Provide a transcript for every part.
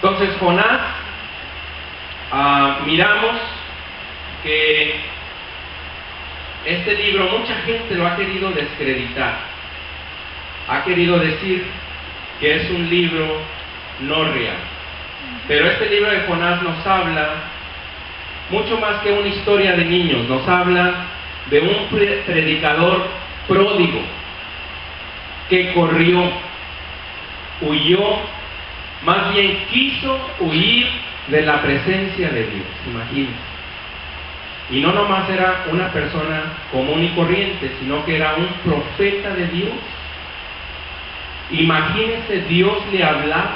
Entonces Jonás, miramos que este libro mucha gente lo ha querido descreditar, ha querido decir que es un libro no real. Pero este libro de Jonás nos habla mucho más que una historia de niños, nos habla de un predicador pródigo que corrió, huyó, más bien quiso huir de la presencia de Dios, imagínense. Y no nomás era una persona común y corriente, sino que era un profeta de Dios. Imagínense, Dios le hablaba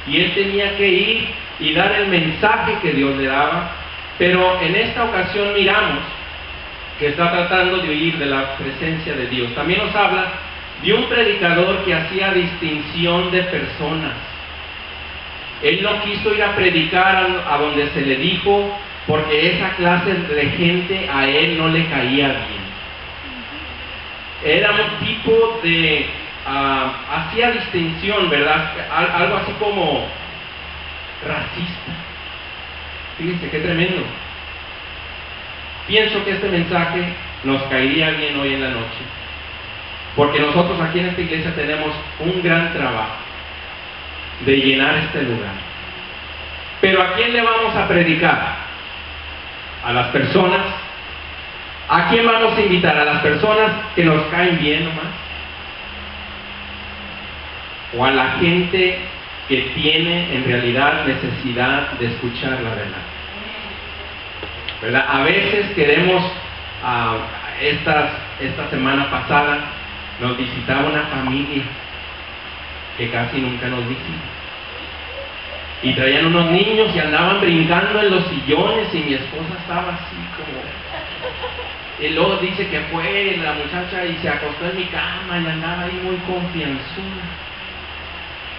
y él tenía que ir y dar el mensaje que Dios le daba. Pero en esta ocasión miramos que está tratando de huir de la presencia de Dios. También nos habla de un predicador que hacía distinción de personas. Él no quiso ir a predicar a donde se le dijo, porque esa clase de gente a él no le caía bien. Era un tipo de... hacía distinción, ¿verdad? Algo así como racista. Fíjense qué tremendo. Pienso que este mensaje nos caería bien hoy en la noche, porque nosotros aquí en esta iglesia tenemos un gran trabajo de llenar este lugar. Pero ¿a quién le vamos a predicar? ¿A las personas? ¿A quién vamos a invitar? ¿A las personas que nos caen bien nomás? ¿O a la gente que tiene en realidad necesidad de escuchar la verdad? ¿Verdad? A veces queremos, esta semana pasada nos visitaba una familia que casi nunca nos visita. Y traían unos niños y andaban brincando en los sillones y mi esposa estaba así como... Y luego dice que fue la muchacha y se acostó en mi cama y andaba ahí muy confianzuda.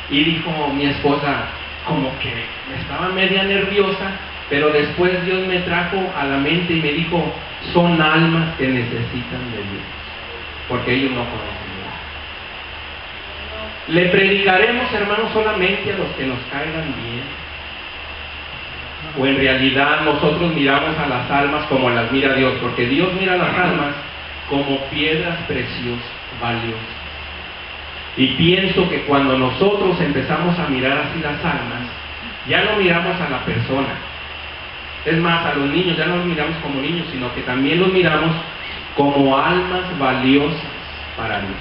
Y dijo mi esposa, como que estaba media nerviosa, pero después Dios me trajo a la mente y me dijo, son almas que necesitan de Dios, porque ellos no conocen. Le predicaremos, hermanos, solamente a los que nos caigan bien. O en realidad nosotros miramos a las almas como las mira Dios, porque Dios mira a las almas como piedras preciosas, valiosas. Y pienso que cuando nosotros empezamos a mirar así las almas, ya no miramos a la persona. Es más, a los niños ya no los miramos como niños, sino que también los miramos como almas valiosas para Dios.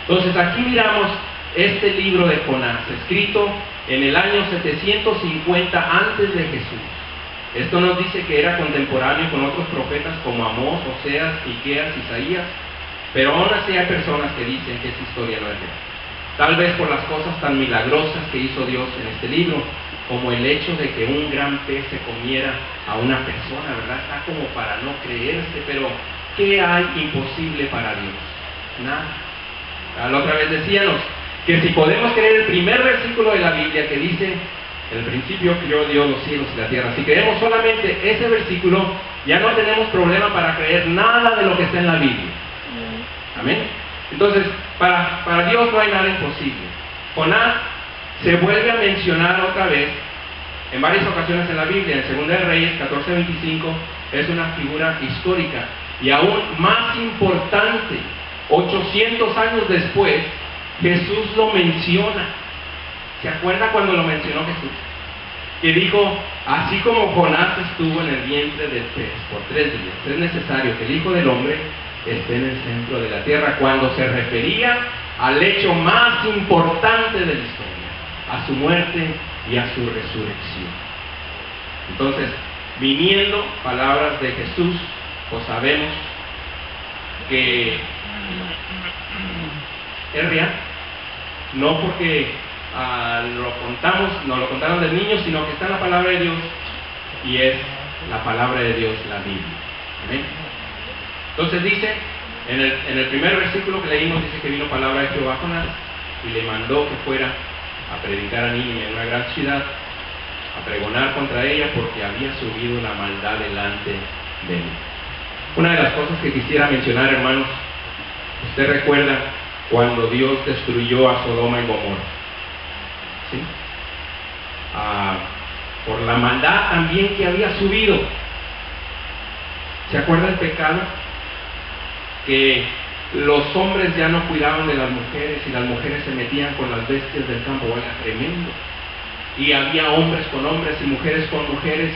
Entonces aquí miramos este libro de Jonás, escrito en el año 750 antes de Jesús. Esto nos dice que era contemporáneo con otros profetas como Amós, Oseas, Miqueas, Isaías, pero aún así hay personas que dicen que esa historia no es real. Tal vez por las cosas tan milagrosas que hizo Dios en este libro, como el hecho de que un gran pez se comiera a una persona, ¿verdad? Está como para no creerse, pero ¿qué hay imposible para Dios? Nada. La otra vez decíamos que si podemos creer el primer versículo de la Biblia que dice, en el principio creó Dios los cielos y la tierra, si creemos solamente ese versículo, ya no tenemos problema para creer nada de lo que está en la Biblia. Amén. Entonces, para Dios no hay nada imposible. Jonás se vuelve a mencionar otra vez en varias ocasiones en la Biblia. En 2 de Reyes 14:25 es una figura histórica y aún más importante. 800 años después Jesús lo menciona. ¿Se acuerda cuando lo mencionó Jesús? Que dijo, así como Jonás estuvo en el vientre del pez por 3 días, es necesario que el Hijo del Hombre esté en el centro de la tierra, cuando se refería al hecho más importante de la historia, a su muerte y a su resurrección. Entonces, viniendo palabras de Jesús, pues sabemos que es real, no porque nos lo contaron del niño, sino que está en la palabra de Dios y es la palabra de Dios, la Biblia. ¿Amén? Entonces dice, en el primer versículo que leímos, dice que vino palabra de Jehová a Jonás y le mandó que fuera a predicar a Nínive, en una gran ciudad, a pregonar contra ella porque había subido la maldad delante de mí. Una de las cosas que quisiera mencionar, hermanos, usted recuerda cuando Dios destruyó a Sodoma y Gomorra. ¿sí? Por la maldad también que había subido. ¿Se acuerda el pecado? Que los hombres ya no cuidaban de las mujeres y las mujeres se metían con las bestias del campo. Era tremendo. Y había hombres con hombres y mujeres con mujeres.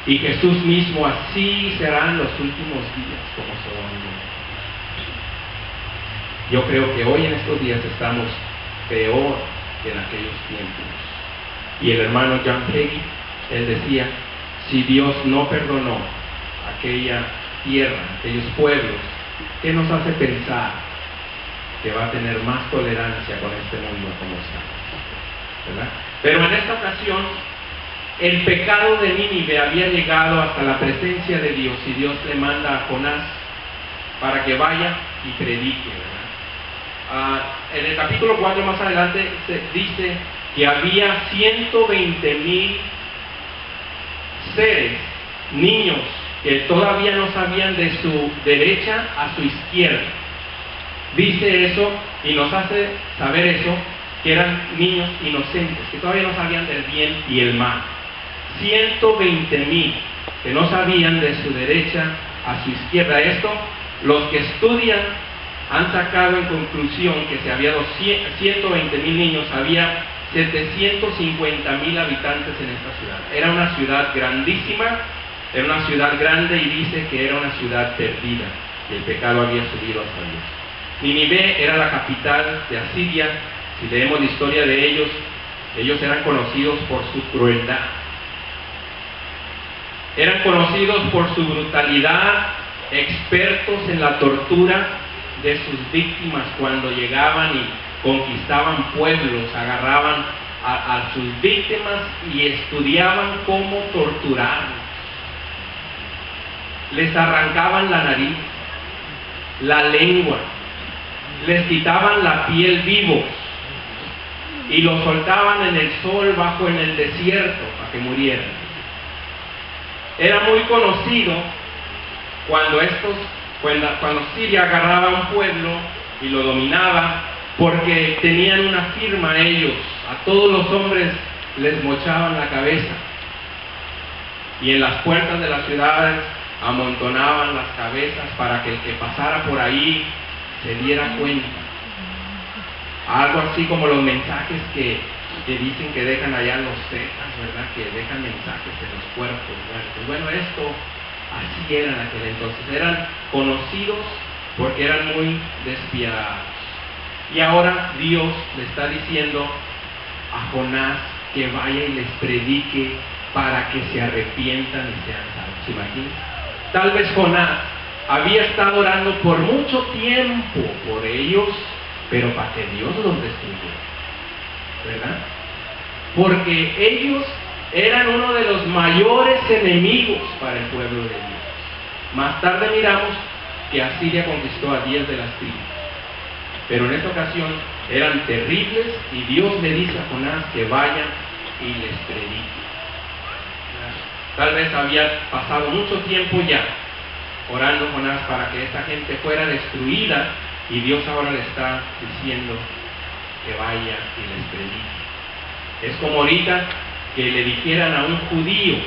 Y Jesús mismo: así serán los últimos días, como Sodoma y Gomorra. Yo creo que hoy en estos días estamos peor que en aquellos tiempos. Y el hermano John Hagee, él decía: si Dios no perdonó aquella tierra, aquellos pueblos, ¿qué nos hace pensar que va a tener más tolerancia con este mundo como está? ¿Verdad? Pero en esta ocasión, el pecado de Nínive había llegado hasta la presencia de Dios, y Dios le manda a Jonás para que vaya y predique, ¿verdad? En el capítulo 4 más adelante se dice que había 120,000 seres, niños, que todavía no sabían de su derecha a su izquierda. Dice eso y nos hace saber eso, que eran niños inocentes, que todavía no sabían del bien y el mal. 120,000 que no sabían de su derecha a su izquierda. Esto, los que estudian han sacado en conclusión que si había 120,000 niños, había 750,000 habitantes en esta ciudad. Era una ciudad grandísima, era una ciudad grande, y dice que era una ciudad perdida, y el pecado había subido hasta Dios. Nínive era la capital de Asiria. Si leemos la historia de ellos, ellos eran conocidos por su crueldad. Eran conocidos por su brutalidad, expertos en la tortura de sus víctimas. Cuando llegaban y conquistaban pueblos, agarraban a sus víctimas y estudiaban cómo torturarlos. Les arrancaban la nariz, la lengua, les quitaban la piel vivos y los soltaban en el sol, bajo en el desierto, para que murieran. Era muy conocido cuando Siria agarraba a un pueblo y lo dominaba, porque tenían una firma ellos: a todos los hombres les mochaban la cabeza, y en las puertas de las ciudades amontonaban las cabezas para que el que pasara por ahí se diera cuenta. Algo así como los mensajes que dicen que dejan allá los zetas, ¿verdad? Que dejan mensajes en los cuerpos muertos. Bueno, esto así era en aquel entonces. Eran conocidos porque eran muy despiadados. Y ahora Dios le está diciendo a Jonás que vaya y les predique para que se arrepientan y sean salvos. ¿Se imaginan? Tal vez Jonás había estado orando por mucho tiempo por ellos, pero para que Dios los destruyera, ¿verdad? Porque ellos eran uno de los mayores enemigos para el pueblo de Dios. Más tarde miramos que Asiria conquistó a 10 de las tribus, pero en esta ocasión eran terribles, y Dios le dice a Jonás que vaya y les predique. Tal vez había pasado mucho tiempo ya orando Jonás para que esta gente fuera destruida, y Dios ahora le está diciendo que vaya y les predique. Es como ahorita que le dijeran a un judío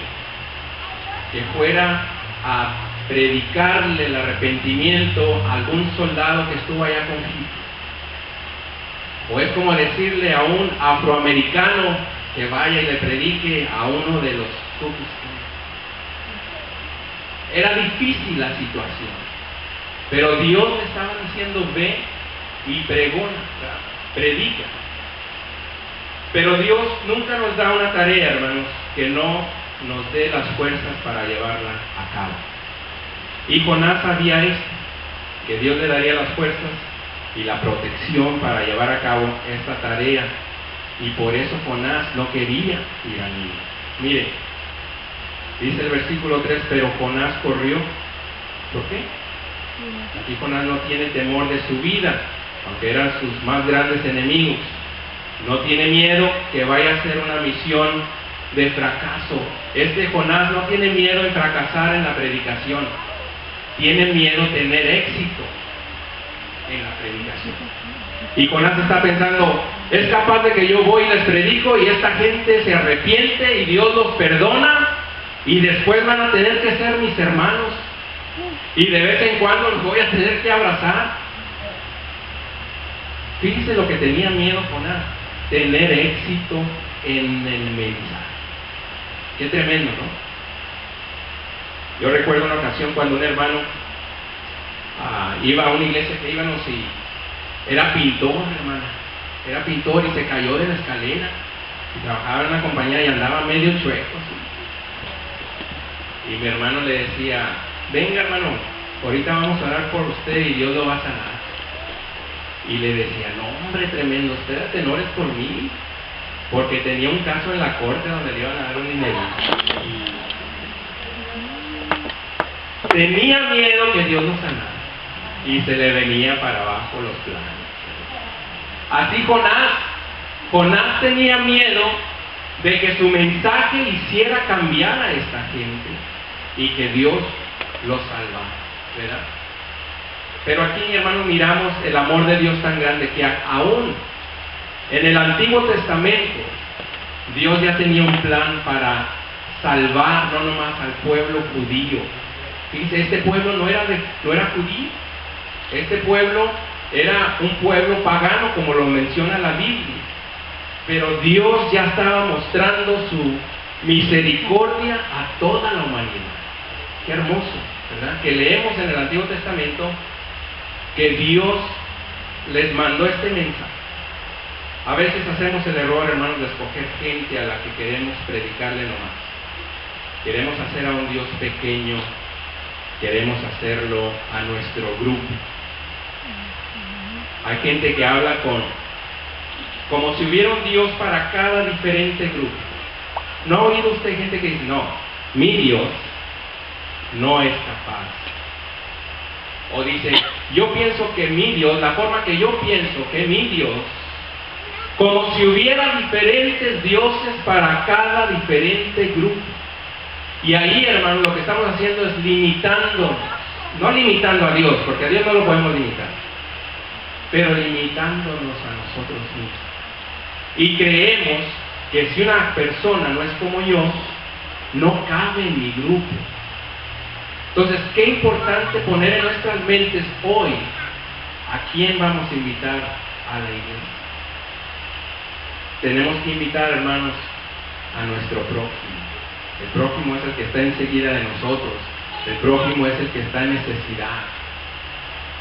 que fuera a predicarle el arrepentimiento a algún soldado que estuvo allá con Hitler. O es como decirle a un afroamericano que vaya y le predique a uno de los Ku Klux Klan. Era difícil la situación, pero Dios le estaba diciendo: ve y pregona, predica. Pero Dios nunca nos da una tarea, hermanos, que no nos dé las fuerzas para llevarla a cabo. Y Jonás sabía esto, que Dios le daría las fuerzas y la protección para llevar a cabo esta tarea, y por eso Jonás no quería ir a Nínive. Mire, dice el versículo 3: pero Jonás corrió. ¿Por qué? Aquí Jonás no tiene temor de su vida, aunque eran sus más grandes enemigos. No tiene miedo que vaya a ser una misión de fracaso. Jonás no tiene miedo en fracasar en la predicación. Tiene miedo de tener éxito en la predicación. Y Jonás está pensando, es capaz de que yo voy y les predico y esta gente se arrepiente y Dios los perdona y después van a tener que ser mis hermanos y de vez en cuando los voy a tener que abrazar. Fíjense lo que tenía miedo Jonás, tener éxito en el mensaje. Qué tremendo, ¿no? Yo recuerdo una ocasión cuando un hermano iba a una iglesia que íbamos y era pintor, hermana. Era pintor y se cayó de la escalera. Y trabajaba en una compañía y andaba medio chueco. ¿Sí? Y mi hermano le decía, venga hermano, ahorita vamos a orar por usted y Dios lo va a sanar. Y le decía, no hombre, tremendo, usted da tenores por mí. Porque tenía un caso en la corte donde le iban a dar un dinero. Tenía miedo que Dios lo sanara. Y se le venía para abajo los planes. Así Jonás tenía miedo de que su mensaje hiciera cambiar a esta gente y que Dios los salvara, ¿verdad? Pero aquí, mi hermano, miramos el amor de Dios tan grande que aún en el Antiguo Testamento Dios ya tenía un plan para salvar no nomás al pueblo judío. Fíjense, este pueblo no era judío. Este pueblo era un pueblo pagano, como lo menciona la Biblia. Pero Dios ya estaba mostrando su misericordia a toda la humanidad. Qué hermoso, ¿verdad? Que leemos en el Antiguo Testamento que Dios les mandó este mensaje. A veces hacemos el error, hermanos, de escoger gente a la que queremos predicarle nomás. Queremos hacer a un Dios pequeño, queremos hacerlo a nuestro grupo. Hay gente que habla como si hubiera un Dios para cada diferente grupo. ¿No ha oído usted gente que dice, no, mi Dios no es capaz? O dice, yo pienso que mi Dios, la forma que yo pienso que mi Dios, como si hubiera diferentes dioses para cada diferente grupo. Y ahí, hermano, lo que estamos haciendo es limitando, no limitando a Dios, porque a Dios no lo podemos limitar, pero limitándonos a nosotros mismos. Y creemos que si una persona no es como yo, no cabe en mi grupo. Entonces, qué importante poner en nuestras mentes hoy a quién vamos a invitar a la iglesia. Tenemos que invitar, hermanos, a nuestro prójimo. El prójimo es el que está enseguida de nosotros. El prójimo es el que está en necesidad.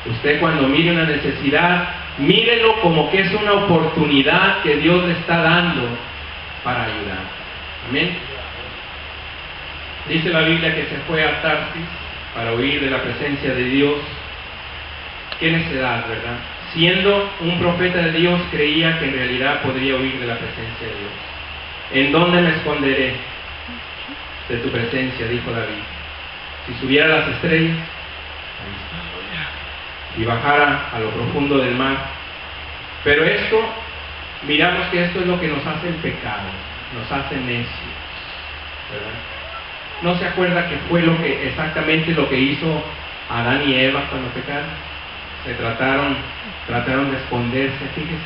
Usted cuando mire una necesidad, mírelo como que es una oportunidad que Dios le está dando para ayudar. Amén. Dice la Biblia que se fue a Tarsis para huir de la presencia de Dios. Qué necedad, ¿verdad? Siendo un profeta de Dios, creía que en realidad podría huir de la presencia de Dios. ¿En dónde me esconderé de tu presencia?, dijo David. Si subiera a las estrellas, ahí está. Y bajara a lo profundo del mar. Pero esto, miramos que esto es lo que nos hace el pecado, nos hace necios, ¿verdad? ¿No se acuerda que fue exactamente lo que hizo Adán y Eva cuando pecaron? Se trataron de esconderse, fíjese.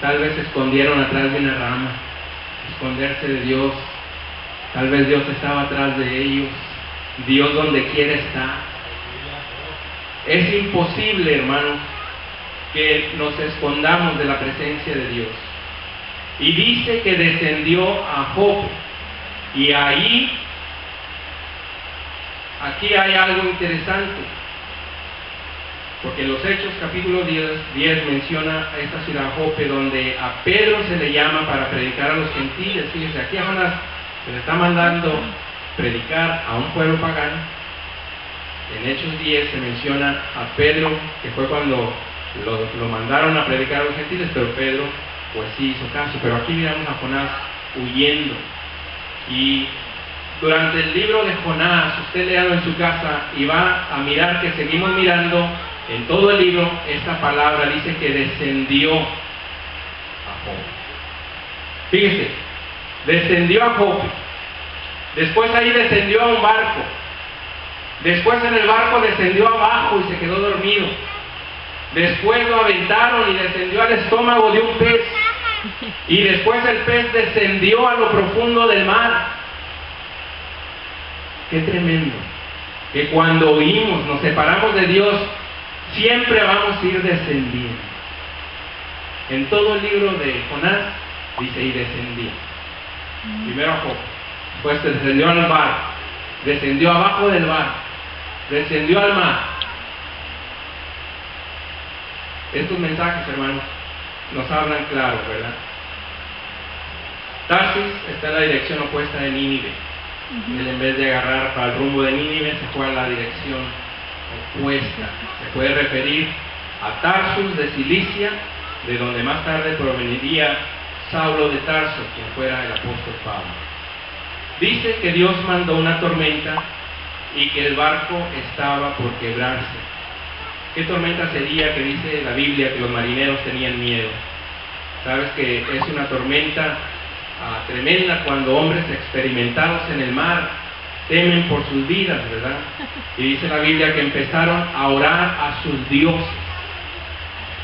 Tal vez se escondieron atrás de una rama, esconderse de Dios. Tal vez Dios estaba atrás de ellos. Dios donde quiera está. Es imposible, hermano, que nos escondamos de la presencia de Dios. Y dice que descendió a Jope. Y ahí, aquí hay algo interesante. Porque en los Hechos capítulo 10 menciona a esta ciudad Jope, donde a Pedro se le llama para predicar a los gentiles. Fíjense, aquí a Jonás se le está mandando predicar a un pueblo pagano. En Hechos 10 se menciona a Pedro, que fue cuando lo mandaron a predicar a los gentiles, pero Pedro pues sí hizo caso. Pero aquí miramos a Jonás huyendo. Y durante el libro de Jonás, usted léalo en su casa y va a mirar que seguimos mirando en todo el libro. Esta palabra dice que descendió a Jope. Fíjese, descendió a Jope. Después ahí descendió a un barco. Después en el barco descendió abajo y se quedó dormido. Después lo aventaron y descendió al estómago de un pez. Y después el pez descendió a lo profundo del mar. Qué tremendo. Que cuando oímos, nos separamos de Dios, siempre vamos a ir descendiendo. En todo el libro de Jonás dice y descendía. Primero a Job, después descendió al mar, descendió abajo del mar, descendió al mar. Estos mensajes, hermanos, nos hablan claro, ¿verdad? Tarsis está en la dirección opuesta de Nínive. Él, en vez de agarrar para el rumbo de Nínive, se fue a la dirección opuesta. Se puede referir a Tarsus de Cilicia, de donde más tarde proveniría Saulo de Tarso, quien fuera el apóstol Pablo. Dice que Dios mandó una tormenta y que el barco estaba por quebrarse. ¿Qué tormenta sería que dice la Biblia que los marineros tenían miedo? Sabes que es una tormenta tremenda cuando hombres experimentados en el mar temen por sus vidas, ¿verdad? Y dice la Biblia que empezaron a orar a sus dioses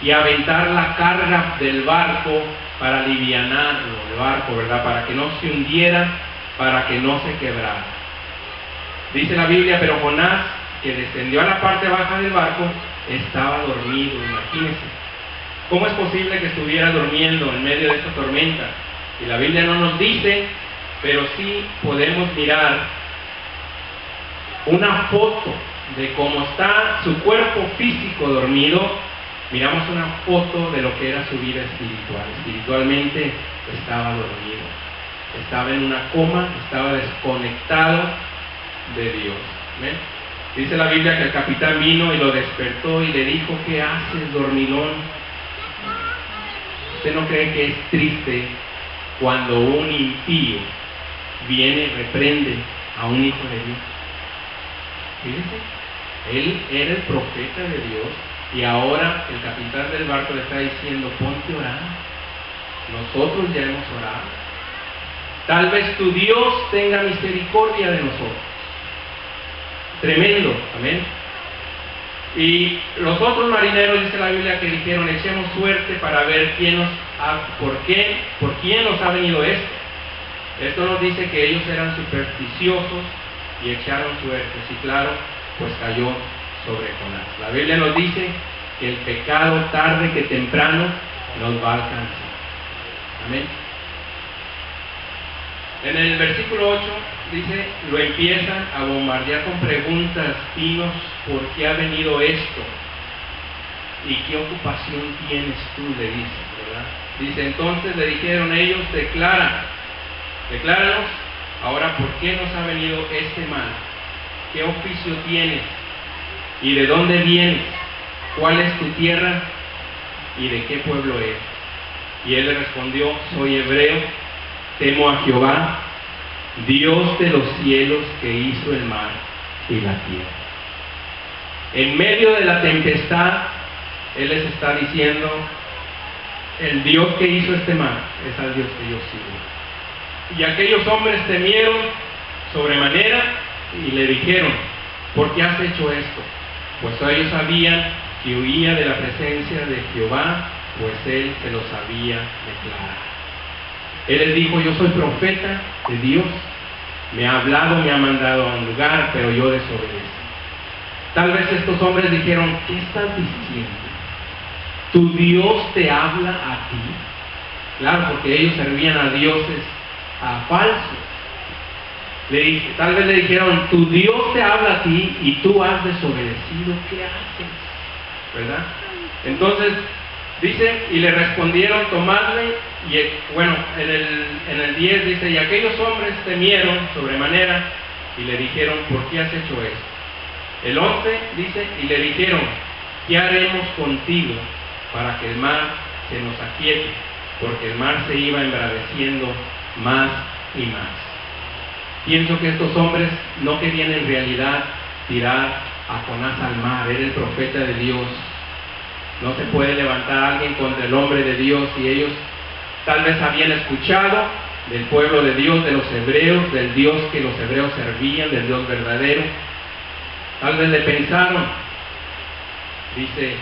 y a aventar la carga del barco para alivianarlo, el barco, ¿verdad? Para que no se hundiera, para que no se quebrara. Dice la Biblia, pero Jonás, que descendió a la parte baja del barco, estaba dormido. Imagínense. ¿Cómo es posible que estuviera durmiendo en medio de esta tormenta? Y la Biblia no nos dice, pero sí podemos mirar una foto de cómo está su cuerpo físico dormido. Miramos una foto de lo que era su vida espiritual. Espiritualmente estaba dormido, estaba en una coma, estaba desconectado de Dios. ¿Ven? Dice la Biblia que el capitán vino y lo despertó y le dijo: ¿qué haces, dormilón? ¿Usted no cree que es triste cuando un impío viene y reprende a un hijo de Dios? Fíjense, él era el profeta de Dios y ahora el capitán del barco le está diciendo: ponte a orar. Nosotros ya hemos orado. Tal vez tu Dios tenga misericordia de nosotros. Tremendo, amén. Y los otros marineros, dice la Biblia, que dijeron: echemos suerte para ver por quién nos ha venido esto. Esto nos dice que ellos eran supersticiosos y echaron suerte. Sí, claro, pues cayó sobre Jonás. La Biblia nos dice que el pecado tarde que temprano nos va a alcanzar. Amén. En el versículo 8 dice, lo empiezan a bombardear con preguntas: dinos por qué ha venido esto y qué ocupación tienes tú, le dicen, ¿verdad? Dice, entonces le dijeron ellos: decláranos ahora por qué nos ha venido este mal, qué oficio tienes y de dónde vienes, cuál es tu tierra y de qué pueblo eres. Y él le respondió: soy hebreo, temo a Jehová, Dios de los cielos, que hizo el mar y la tierra. En medio de la tempestad, él les está diciendo: el Dios que hizo este mar es al Dios que yo sigo. Y aquellos hombres temieron sobremanera y le dijeron: ¿por qué has hecho esto? Pues ellos sabían que huía de la presencia de Jehová, pues él se los había declarado. Él les dijo: yo soy profeta de Dios, me ha hablado, me ha mandado a un lugar, pero yo desobedecí. Tal vez estos hombres dijeron: ¿qué estás diciendo? ¿Tu Dios te habla a ti? Claro, porque ellos servían a dioses falsos. Tal vez le dijeron: tu Dios te habla a ti y tú has desobedecido, ¿qué haces? ¿Verdad? Entonces dice, y le respondieron: tomadle. Y bueno, en el 10 dice, y aquellos hombres temieron sobremanera y le dijeron: ¿por qué has hecho esto? El 11 dice, y le dijeron: ¿qué haremos contigo para que el mar se nos aquiete? Porque el mar se iba embraveciendo más y más. Pienso que estos hombres no querían en realidad tirar a Jonás al mar. Era el profeta de Dios. No se puede levantar a alguien contra el hombre de Dios, y ellos tal vez habían escuchado del pueblo de Dios, de los hebreos, del Dios que los hebreos servían, del Dios verdadero. Tal vez le pensaron, dice,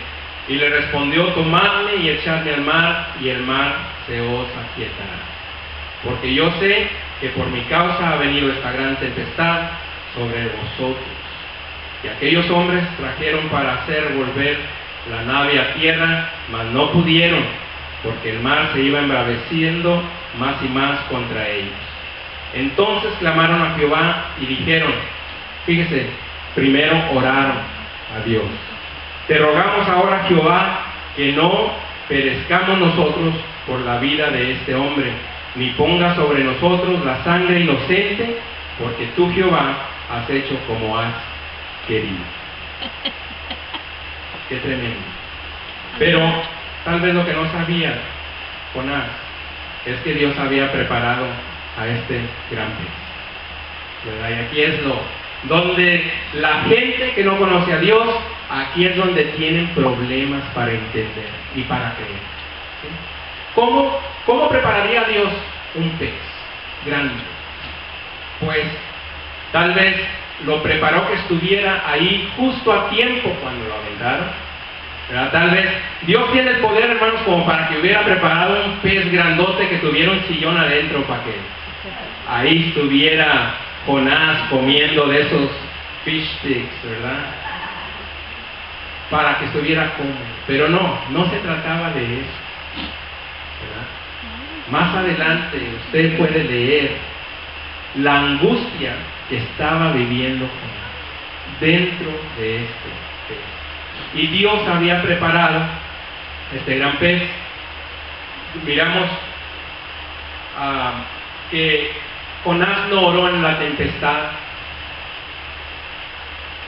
Y le respondió: tomadme y echadme al mar, y el mar se os aquietará. Porque yo sé que por mi causa ha venido esta gran tempestad sobre vosotros. Y aquellos hombres trajeron para hacer volver la nave a tierra, mas no pudieron, porque el mar se iba embraveciendo más y más contra ellos. Entonces clamaron a Jehová y dijeron, fíjese, primero oraron a Dios: te rogamos ahora, Jehová, que no perezcamos nosotros por la vida de este hombre, ni ponga sobre nosotros la sangre inocente, porque tú, Jehová, has hecho como has querido. Qué tremendo. Pero tal vez lo que no sabía Jonás es que Dios había preparado a este gran pez, ¿verdad? Y aquí es donde la gente que no conoce a Dios, aquí es donde tienen problemas para entender y para creer. ¿Sí? ¿Cómo prepararía Dios un pez grande? Pues tal vez lo preparó que estuviera ahí justo a tiempo cuando lo aventaron, ¿verdad? Tal vez Dios tiene el poder, hermanos, como para que hubiera preparado un pez grandote que tuviera un sillón adentro para que ahí estuviera Jonás comiendo de esos fish sticks, ¿verdad? Para que estuviera cómodo. Pero no se trataba de eso, ¿verdad? Más adelante usted puede leer la angustia que estaba viviendo Jonás dentro de este pez. Y Dios había preparado este gran pez. Miramos que Jonás no oró en la tempestad,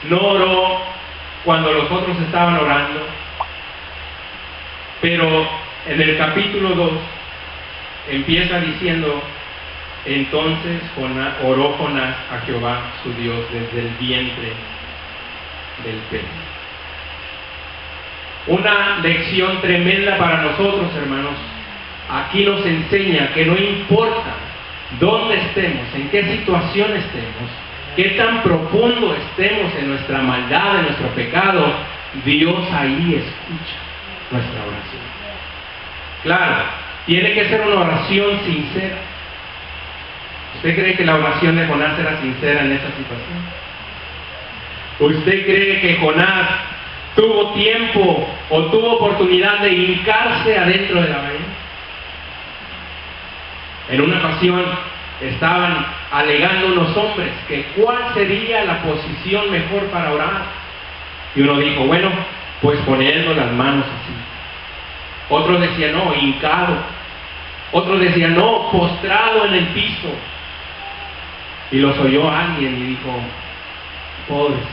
no oró cuando los otros estaban orando, pero en el capítulo 2 empieza diciendo: entonces oró Jonás a Jehová su Dios desde el vientre del pez. Una lección tremenda para nosotros, hermanos. Aquí nos enseña que no importa dónde estemos, en qué situación estemos, qué tan profundo estemos en nuestra maldad, en nuestro pecado, Dios ahí escucha nuestra oración. Claro, tiene que ser una oración sincera. ¿Usted cree que la oración de Jonás era sincera en esa situación? ¿Usted cree que Jonás tuvo tiempo o tuvo oportunidad de hincarse adentro de la bahía? En una ocasión estaban alegando unos hombres que cuál sería la posición mejor para orar. Y uno dijo, bueno, pues poniendo las manos así. Otro decía, no, hincado. Otro decía, no, postrado en el piso. Y los oyó alguien y dijo, pobres,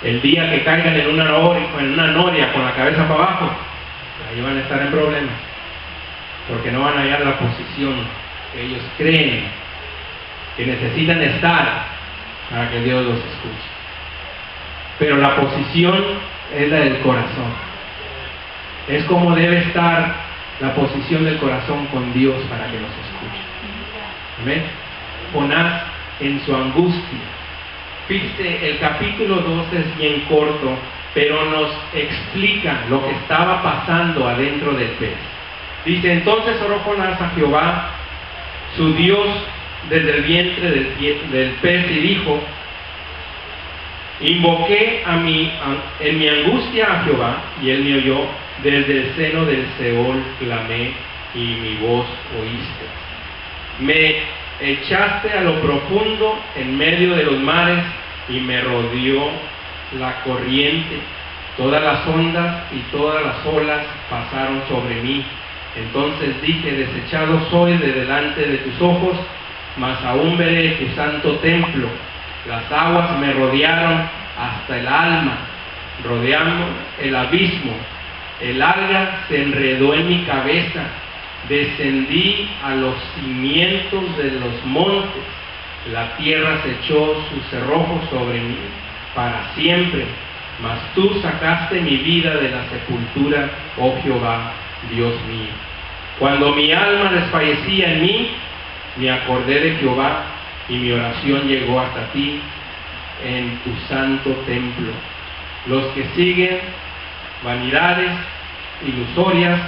el día que caigan en una noria con la cabeza para abajo, ahí van a estar en problemas, porque no van a hallar la posición que ellos creen que necesitan estar para que Dios los escuche. Pero la posición es la del corazón. Es como debe estar la posición del corazón con Dios para que nos escuche. ¿Amén? Jonás en su angustia. Fíjese, el capítulo 12 es bien corto, pero nos explica lo que estaba pasando adentro del pez. Dice, entonces oró Jonás a Jehová, su Dios, desde el vientre del pez, y dijo, invoqué en mi angustia a Jehová, y él me oyó, desde el seno del Seol clamé, y mi voz oíste. Me echaste a lo profundo en medio de los mares, y me rodeó la corriente. Todas las ondas y todas las olas pasaron sobre mí. Entonces dije, desechado soy de delante de tus ojos, mas aún veré tu santo templo. Las aguas me rodearon hasta el alma, rodeando el abismo. El alga se enredó en mi cabeza. Descendí a los cimientos de los montes. La tierra se echó sus cerrojos sobre mí para siempre. Mas tú sacaste mi vida de la sepultura, oh Jehová, Dios mío. Cuando mi alma desfallecía en mí, me acordé de Jehová, y mi oración llegó hasta ti en tu santo templo. Los que siguen Vanidades ilusorias,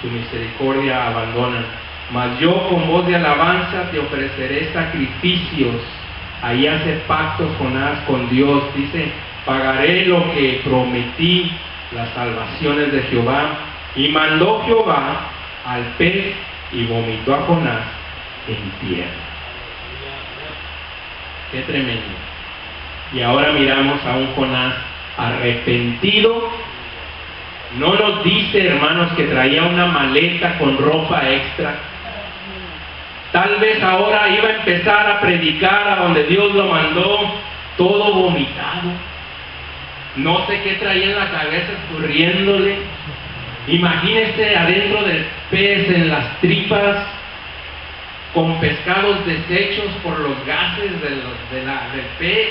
su misericordia abandonan. Mas yo con voz de alabanza te ofreceré sacrificios. Ahí hace pacto Jonás con Dios. Dice, pagaré lo que prometí, las salvaciones de Jehová. Y mandó Jehová al pez y vomitó a Jonás en tierra. Qué tremendo. Y ahora miramos a un Jonás arrepentido. No nos dice, hermanos, que traía una maleta con ropa extra. Tal vez ahora iba a empezar a predicar a donde Dios lo mandó, todo vomitado. No sé qué traía en la cabeza escurriéndole. Imagínese adentro del pez, en las tripas, con pescados deshechos por los gases del pez.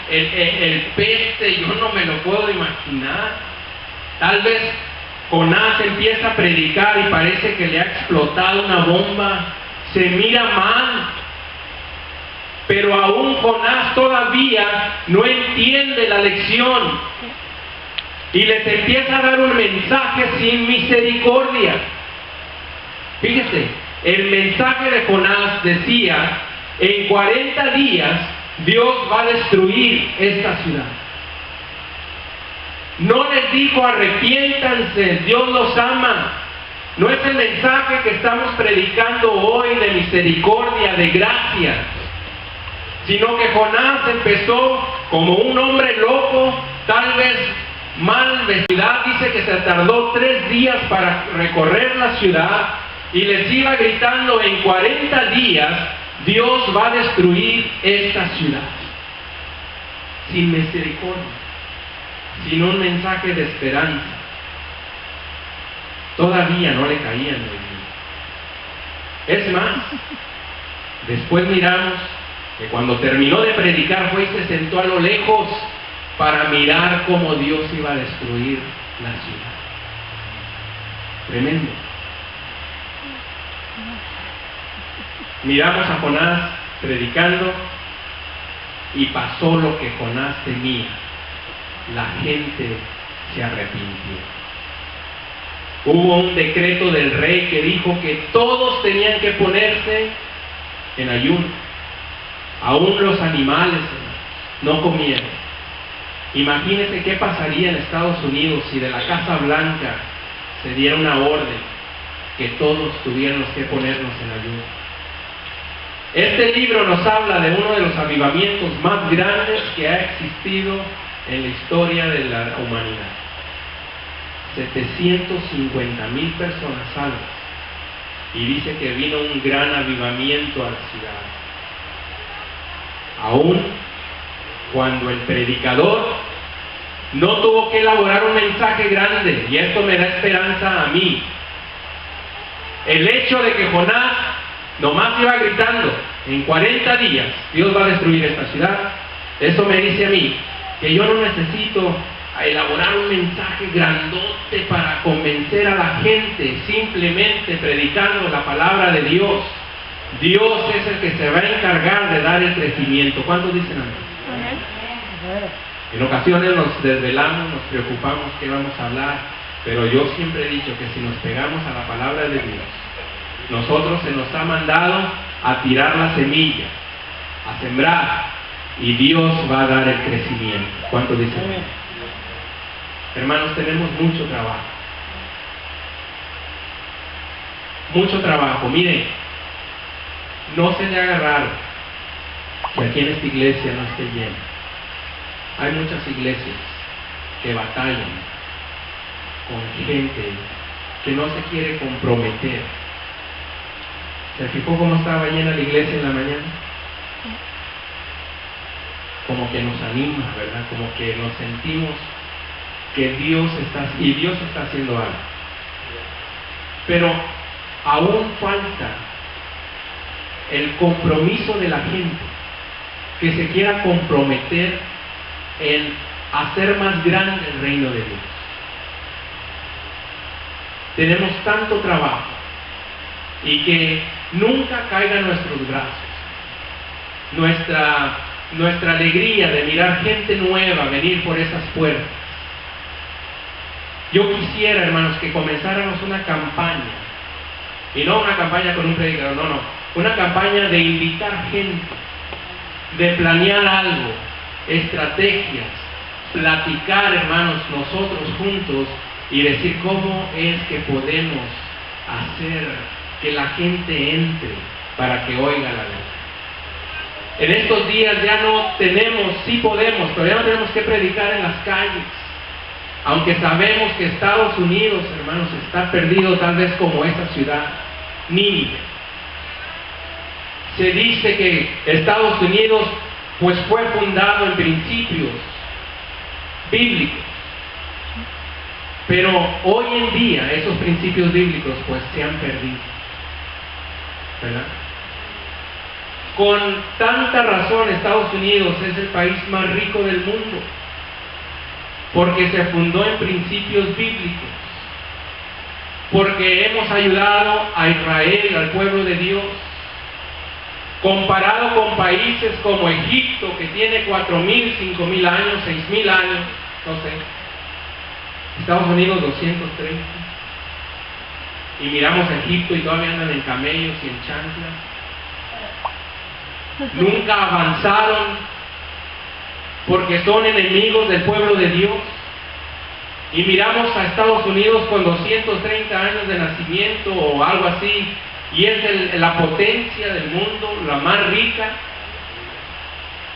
El peste, yo no me lo puedo imaginar. Tal vez Jonás empieza a predicar y parece que le ha explotado una bomba, se mira mal, pero aún Jonás todavía no entiende la lección y les empieza a dar un mensaje sin misericordia. Fíjese, el mensaje de Jonás decía, en 40 días Dios va a destruir esta ciudad. No les dijo arrepiéntanse, Dios los ama. No es el mensaje que estamos predicando hoy de misericordia, de gracia, sino que Jonás empezó como un hombre loco, tal vez mal vestido. Dice que se tardó 3 días para recorrer la ciudad y les iba gritando, en 40 días Dios va a destruir esta ciudad. Sin misericordia, sin un mensaje de esperanza. Todavía no le caían muy bien. Es más, después miramos que cuando terminó de predicar fue y se sentó a lo lejos para mirar cómo Dios iba a destruir la ciudad. Tremendo. Miramos a Jonás predicando y pasó lo que Jonás temía. La gente se arrepintió. Hubo un decreto del rey que dijo que todos tenían que ponerse en ayuno. Aún los animales no comieron. Imagínense qué pasaría en Estados Unidos si de la Casa Blanca se diera una orden que todos tuviéramos que ponernos en ayuno. Este libro nos habla de uno de los avivamientos más grandes que ha existido en la historia de la humanidad. 750,000 personas salvas. Y dice que vino un gran avivamiento a la ciudad. Aún cuando el predicador no tuvo que elaborar un mensaje grande, y esto me da esperanza a mí. El hecho de que Jonás nomás iba gritando, en 40 días Dios va a destruir esta ciudad, eso me dice a mí que yo no necesito elaborar un mensaje grandote para convencer a la gente, simplemente predicando la palabra de Dios. Dios es el que se va a encargar de dar el crecimiento. ¿Cuántos dicen amén? En ocasiones nos desvelamos, nos preocupamos qué vamos a hablar, pero yo siempre he dicho que si nos pegamos a la palabra de Dios, nosotros se nos ha mandado a tirar la semilla, a sembrar, y Dios va a dar el crecimiento. ¿Cuántos dicen amén? Hermanos, tenemos mucho trabajo. Mucho trabajo. Miren, no se le haga raro que aquí en esta iglesia no esté llena. Hay muchas iglesias que batallan con gente que no se quiere comprometer. ¿Se fijó cómo estaba llena la iglesia en la mañana? Como que nos anima, ¿verdad? Como que nos sentimos que Dios está haciendo algo. Pero aún falta el compromiso de la gente que se quiera comprometer en hacer más grande el reino de Dios. Tenemos tanto trabajo y que nunca caiga en nuestros brazos nuestra alegría de mirar gente nueva venir por esas puertas. Yo quisiera, hermanos, que comenzáramos una campaña, y no una campaña con un predicador, no, una campaña de invitar gente, de planear algo, estrategias, platicar, hermanos, nosotros juntos y decir cómo es que podemos hacer que la gente entre para que oiga la verdad. En estos días ya no tenemos, sí podemos, pero ya no tenemos que predicar en las calles. Aunque sabemos que Estados Unidos, hermanos, está perdido tal vez como esa ciudad, Nínive. Se dice que Estados Unidos pues fue fundado en principios bíblicos. Pero hoy en día esos principios bíblicos pues se han perdido, ¿verdad? Con tanta razón Estados Unidos es el país más rico del mundo, porque se fundó en principios bíblicos, porque hemos ayudado a Israel, al pueblo de Dios, comparado con países como Egipto, que tiene 4,000, 5,000 años, 6,000 años, no sé. Estados Unidos 230. Y miramos a Egipto y todavía andan en camellos y en chanclas. Nunca avanzaron porque son enemigos del pueblo de Dios. Y miramos a Estados Unidos con 230 años de nacimiento o algo así, y es la potencia del mundo, la más rica,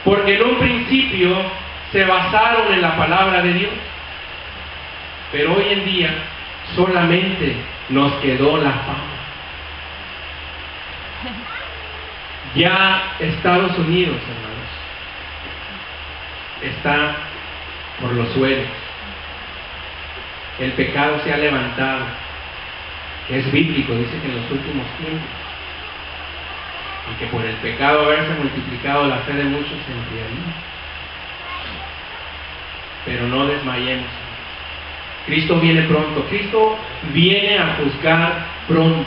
porque en un principio se basaron en la palabra de Dios. Pero hoy en día solamente nos quedó la fama. Ya Estados Unidos, hermanos, está por los suelos. El pecado se ha levantado. Es bíblico, dice que en los últimos tiempos. Y que por el pecado haberse multiplicado la fe de muchos se enfriaría. Pero no desmayemos. Cristo viene pronto. Cristo viene a juzgar pronto.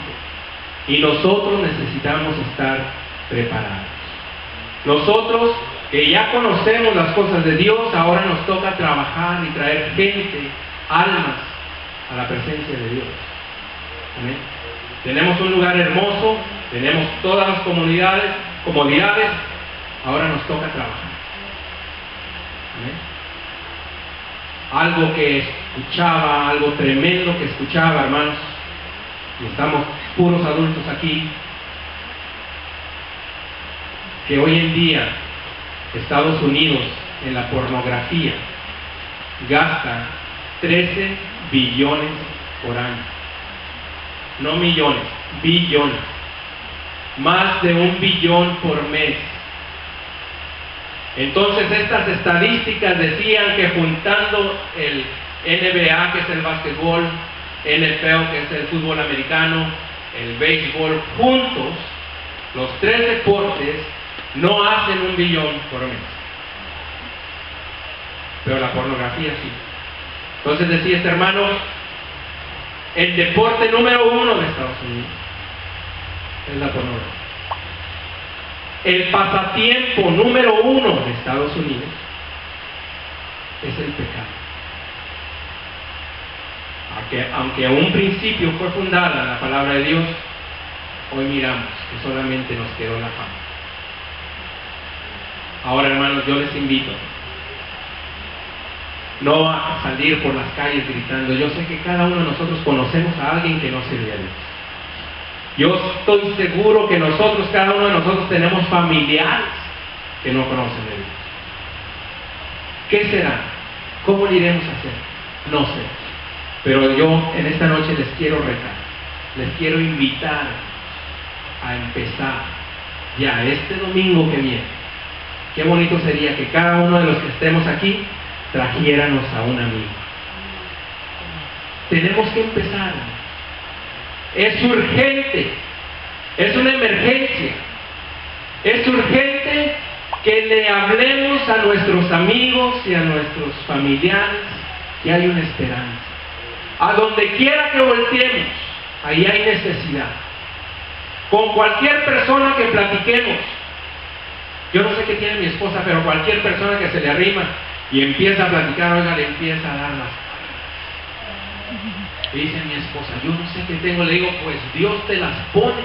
Y nosotros necesitamos estar preparados. Nosotros que ya conocemos las cosas de Dios, ahora nos toca trabajar y traer gente, almas, a la presencia de Dios. Amén. Tenemos un lugar hermoso, tenemos todas las comodidades, ahora nos toca trabajar. Amén. Algo que escuchaba, algo tremendo que escuchaba, hermanos, y estamos puros adultos aquí, que hoy en día Estados Unidos en la pornografía gasta 13 billones por año. No millones, billones. Más de 1 billón por mes. Entonces estas estadísticas decían que juntando el NBA, que es el básquetbol, NFL, que es el fútbol americano, el béisbol, juntos, los 3 deportes no hacen 1 billón por mes. Pero la pornografía sí. Entonces decía este hermano, el deporte número 1 de Estados Unidos es la pornografía. El pasatiempo número 1 de Estados Unidos es el pecado. Aunque a un principio fue fundada la palabra de Dios, hoy miramos que solamente nos quedó la fama. Ahora, hermanos, yo les invito no a salir por las calles gritando. Yo sé que cada uno de nosotros conocemos a alguien que no sirve a Dios. Yo estoy seguro que nosotros, cada uno de nosotros, tenemos familiares que no conocen de Dios. ¿Qué será? ¿Cómo le iremos a hacer? No sé. Pero yo en esta noche les quiero retar, les quiero invitar a empezar ya este domingo que viene. Qué bonito sería que cada uno de los que estemos aquí trajéramos a un amigo. Tenemos que empezar. Es urgente, es una emergencia. Es urgente que le hablemos a nuestros amigos y a nuestros familiares que hay una esperanza. A donde quiera que volteemos, ahí hay necesidad. Con cualquier persona que platiquemos, yo no sé qué tiene mi esposa, pero cualquier persona que se le arrima y empieza a platicar, oiga, le empieza a dar las Y dice mi esposa, yo no sé qué tengo. Le digo, pues Dios te las pone.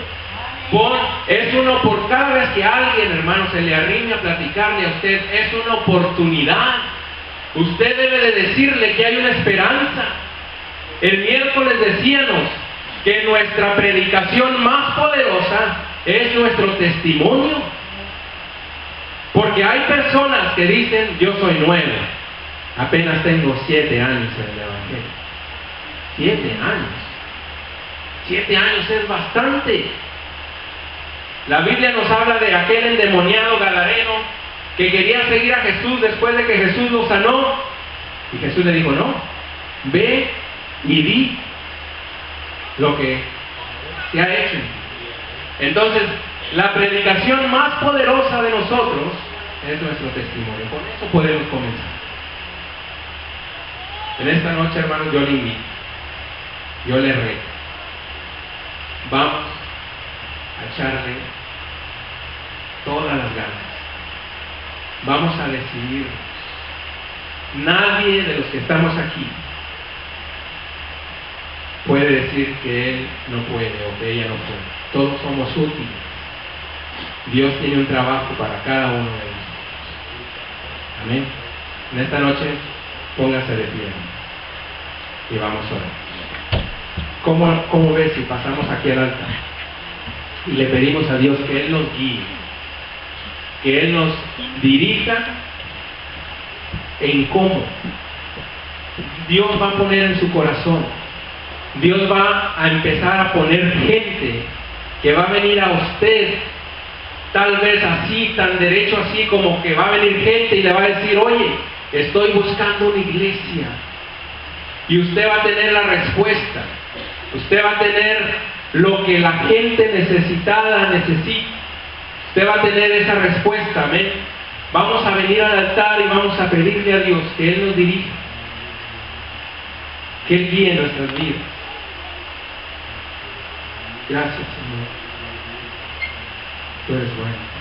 Es uno por cada vez que alguien, hermano, se le arrime a platicarle a usted, es una oportunidad. Usted debe de decirle que hay una esperanza. El miércoles decíamos que nuestra predicación más poderosa es nuestro testimonio. Porque hay personas que dicen, yo soy nuevo, apenas tengo 7 años en el Evangelio. 7 años. 7 años es bastante. La Biblia nos habla de aquel endemoniado gadareno que quería seguir a Jesús después de que Jesús lo sanó. Y Jesús le dijo, no, ve y di lo que se ha hecho. Entonces, la predicación más poderosa de nosotros es nuestro testimonio. Con eso podemos comenzar. En esta noche, hermanos, yo le invito, yo le reto. Vamos a echarle todas las ganas. Vamos a decidir. Nadie de los que estamos aquí puede decir que él no puede o que ella no puede. Todos somos útiles. Dios tiene un trabajo para cada uno de nosotros. Amén. En esta noche, póngase de pie y vamos a orar. ¿Cómo ves si pasamos aquí al altar y le pedimos a Dios que Él nos guíe, que Él nos dirija en cómo? Dios va a poner en su corazón, Dios va a empezar a poner gente que va a venir a usted, tal vez así, tan derecho así, como que va a venir gente y le va a decir, oye, estoy buscando una iglesia. Y usted va a tener la respuesta. Usted va a tener lo que la gente necesitada necesita. Usted va a tener esa respuesta, amén. Vamos a venir al altar y vamos a pedirle a Dios que Él nos dirija, que Él guíe nuestras vidas. Gracias, Señor. Tú eres bueno.